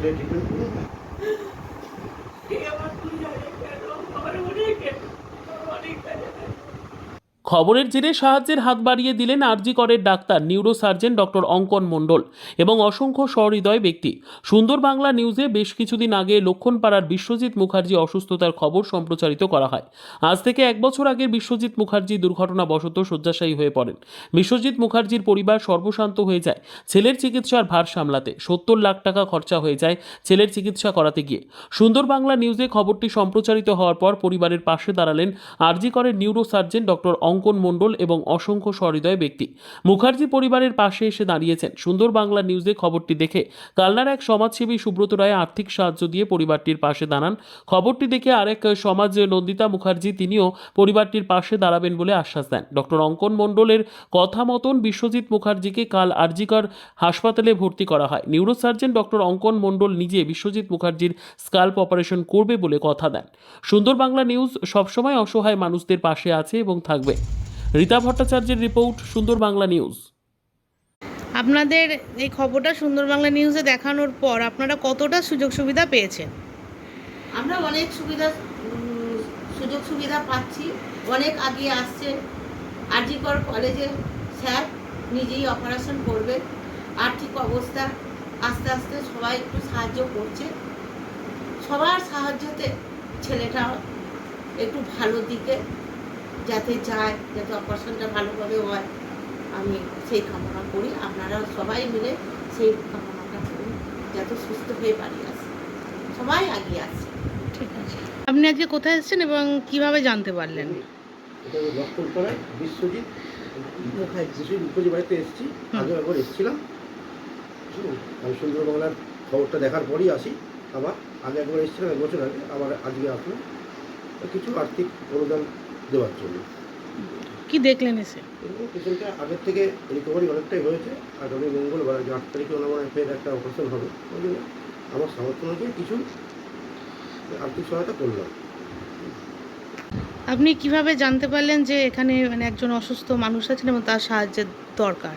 ছেলে ট্রিটমেন্ট করবো না। খবরের জেরে সাহায্যের হাত বাড়িয়ে দিলেন আরজি করের ডাক্তার নিউরোসার্জন ডক্টর অঙ্কন মণ্ডল এবং অসংখ্য সহৃদয় ব্যক্তি। সুন্দর বাংলা নিউজে বেশ কিছুদিন আগে লক্ষণপাড়ার বিশ্বজিৎ মুখার্জি অসুস্থতার খবর সম্প্রচারিত করা হয়। আজ থেকে 1 বছর আগে বিশ্বজিৎ মুখার্জি দুর্ঘটনাবশত শয্যাশায়ী হয়ে পড়েন। বিশ্বজিৎ মুখার্জির পরিবার সর্বশান্ত হয়ে যায় ছেলের চিকিৎসার ভার সামলাতে। 70 লাখ টাকা খরচা হয়ে যায় ছেলের চিকিৎসা করাতে গিয়ে। সুন্দর বাংলা নিউজে খবরটি সম্প্রচারিত হওয়ার পর পরিবারের পাশে দাঁড়ালেন আরজি করের নিউরোসার্জন ডক্টর অঙ্কন মণ্ডল এবং অসংখ্য সহৃদয় ব্যক্তি। মুখার্জি পরিবারের পাশে এসে দাঁড়িয়েছেন। সুন্দর বাংলা নিউজে খবরটি দেখে কালনার এক সমাজসেবী সুব্রত রায় আর্থিক সাহায্য দিয়ে পরিবারটির পাশে দাঁড়ান। খবরটি দেখে আরেক সমাজ নন্দিতা মুখার্জি তিনিও পরিবারটির পাশে দাঁড়াবেন বলে আশ্বাস দেন। ডক্টর অঙ্কন মণ্ডলের কথা মতন বিশ্বজিৎ মুখার্জিকে কাল আরজিকর হাসপাতালে ভর্তি করা হয়। নিউরোসার্জন ডক্টর অঙ্কন মণ্ডল নিজে বিশ্বজিৎ মুখার্জির স্কাল্প অপারেশন করবে বলে কথা দেন। সুন্দর বাংলা নিউজ সবসময় অসহায় মানুষদের পাশে আছে এবং থাকবে। রীতা ভট্টাচার্যের রিপোর্ট, সুন্দর বাংলা নিউজ। আপনাদের এই খবরটা সুন্দর বাংলা নিউজে দেখানোর পর আপনারা কতটা সুযোগ সুবিধা পেয়েছেন? আমরা অনেক সুযোগ সুবিধা পাচ্ছি, অনেক আগিয়ে আসছে। আরজি কর কলেজে স্যার নিজেই অপারেশন করবে। আর্থিক অবস্থা আস্তে আস্তে সবাই একটু সাহায্য করছে। সবার সাহায্যতে ছেলেটা একটু ভালো দিকে যাতে যায়, যাতে অপারেশনটা ভালোভাবে হয়, আমি সেই কামনা করি। আপনারা সবাই মিলে সেই কামনাটা করুন যাতে সুস্থ হয়ে বাড়ি আসে, সবাই আগিয়ে আসছে। ঠিক আছে। আপনি আজকে কোথায় এসেছেন এবং কিভাবে জানতে পারলেন? এটা লক্ষণপাড়ায় বিশ্বজিৎ মুখার্জি বাড়িতে এসেছি। আগে একবার এসেছিলাম। আমি সুন্দর বাংলার খবরটা দেখার পরই আসি। আবার আগে একবার এসেছিলাম 1 বছর আগে, আবার আজকে আসলাম কিছু আর্থিক অনুদান দেওয়ার জন্য। কি দেখলেন এসে? এবং পেশেন্টটা আগের থেকে রিকভারি অনেকটাই হয়েছে। আগামী মঙ্গলবার 8 তারিখে ওনার মনে হয় ফের একটা অপারেশন হবে। ওই জন্য আমার সামর্থ্য অনুযায়ী কিছু আর্থিক সহায়তা করলাম। আপনি কিভাবে জানতে পারলেন যে এখানে মানে একজন অসুস্থ মানুষ আছেন এবং তার সাহায্যের দরকার?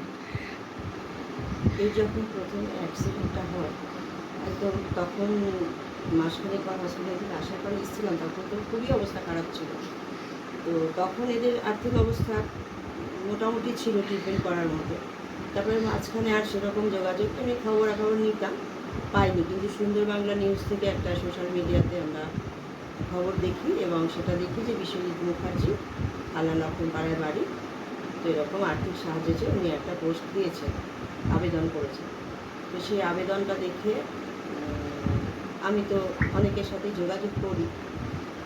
এই যখন প্রথম অ্যাক্সিডেন্টটা হয় একদম তখন মাসখানেক পর হসপিটাল থেকে আসার পরে এসেছিলাম, তখন তো খুবই অবস্থা খারাপ ছিল। তো তখন এদের আর্থিক অবস্থা মোটামুটি ছিল ট্রিটমেন্ট করার মতো। তারপরে মাঝখানে আর সেরকম যোগাযোগ আমি খবরাখবর নিতাম, পাইনি। কিন্তু সুন্দর বাংলা নিউজ থেকে একটা সোশ্যাল মিডিয়াতে আমরা খবর দেখি এবং সেটা দেখি যে বিশ্বজিৎ মুখার্জি কালনা লক্ষণপাড়ায় বাড়ি। তো এরকম আর্থিক সাহায্য চেয়ে উনি একটা পোস্ট দিয়েছেন, আবেদন করেছেন। তো সেই আবেদনটা দেখে আমি তো অনেকের সাথে যোগাযোগ করি।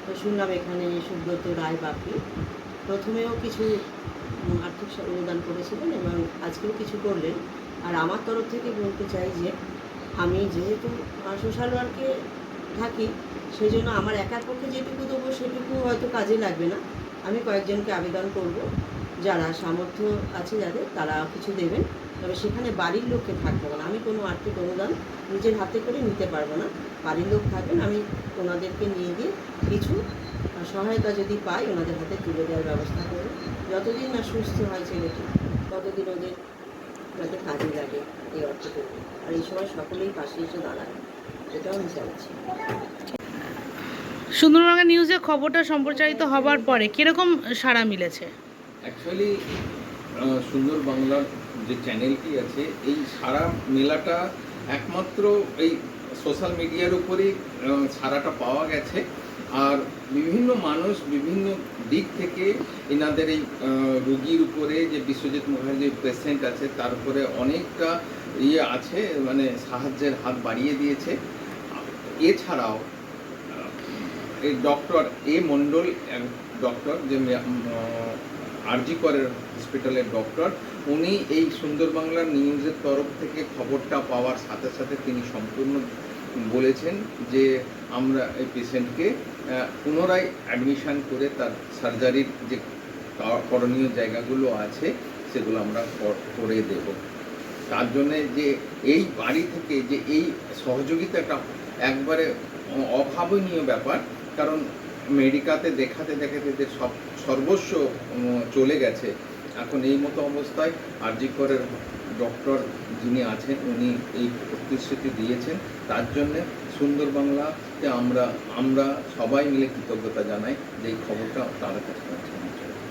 তো শুনলাম এখানে সুব্রত রায় বাপি প্রথমেও কিছু আর্থিক অনুদান করেছিলেন এবং আজকেও কিছু করলেন। আর আমার তরফ থেকে বলতে চাই যে আমি যেহেতু সোশ্যাল ওয়ার্কে থাকি, সেই জন্য আমার একার পক্ষে যেটুকু দেবো সেটুকু হয়তো কাজে লাগবে না। আমি কয়েকজনকে আবেদন করব, যারা সামর্থ্য আছে যাদের, তারা কিছু দেবেন। তবে সেখানে বাড়ির লোককে থাকতে হবে না। আমি কোনো আর্থিক অনুদান নিজের হাতে করে নিতে পারবো না। বাড়ির লোক থাকবেন, আমি ওনাদেরকে নিয়ে গিয়ে কিছু সহায়তা যদি পাই ওনাদের হাতে তুলে দেওয়ার ব্যবস্থা করব। যতদিন না সুস্থ হয় ছেলেটি ততদিন ওদের যাতে কাজে লাগে এই অর্থটুকু। আর এই সময় সকলেই পাশে এসে দাঁড়ায়, এটাও আমি চাইছি। সুন্দর বাংলা নিউজে খবরটা সম্প্রচারিত হবার পরে কিরকম সাড়া মিলেছে? অ্যাকচুয়ালি সুন্দর বাংলার যে চ্যানেলটি আছে, এই সারা মেলাটা একমাত্র এই সোশ্যাল মিডিয়ার উপরেই সারাটা পাওয়া গেছে। আর বিভিন্ন মানুষ বিভিন্ন দিক থেকে এনাদের এই রোগীর উপরে যে বিশ্বজিৎ মুখার্জির পেশেন্ট আছে তার উপরে অনেকটা আছে, মানে সাহায্যের হাত বাড়িয়ে দিয়েছে। এছাড়াও এই ডক্টর এ মণ্ডল, ডক্টর যে আরজি করের হসপিটালের ডক্টর, উনি এই সুন্দর বাংলা নিউজের তরফ থেকে খবরটা পাওয়ার সাথে সাথে তিনি সম্পূর্ণ বলেছেন যে আমরা এই পেশেন্টকে পুনরায় অ্যাডমিশন করে তার সার্জারির যে করণীয় জায়গাগুলো আছে সেগুলো আমরা করে দেব। তার জন্যে যে এই বাড়ি থেকে যে এই সহযোগিতাটা একবারে অভাবনীয় ব্যাপার। কারণ মেডিকাতে দেখাতে দেখাতে সর্বস্ব চলে গেছে। এখন এই মতো অবস্থায় আরজি করের ডক্টর যিনি আছেন উনি এই প্রতিশ্রুতি দিয়েছেন, তার জন্যে সুন্দর বাংলাতে আমরা সবাই মিলে কৃতজ্ঞতা জানাই যে এই খবরটা তাদের কাছে পৌঁছানোর জন্য।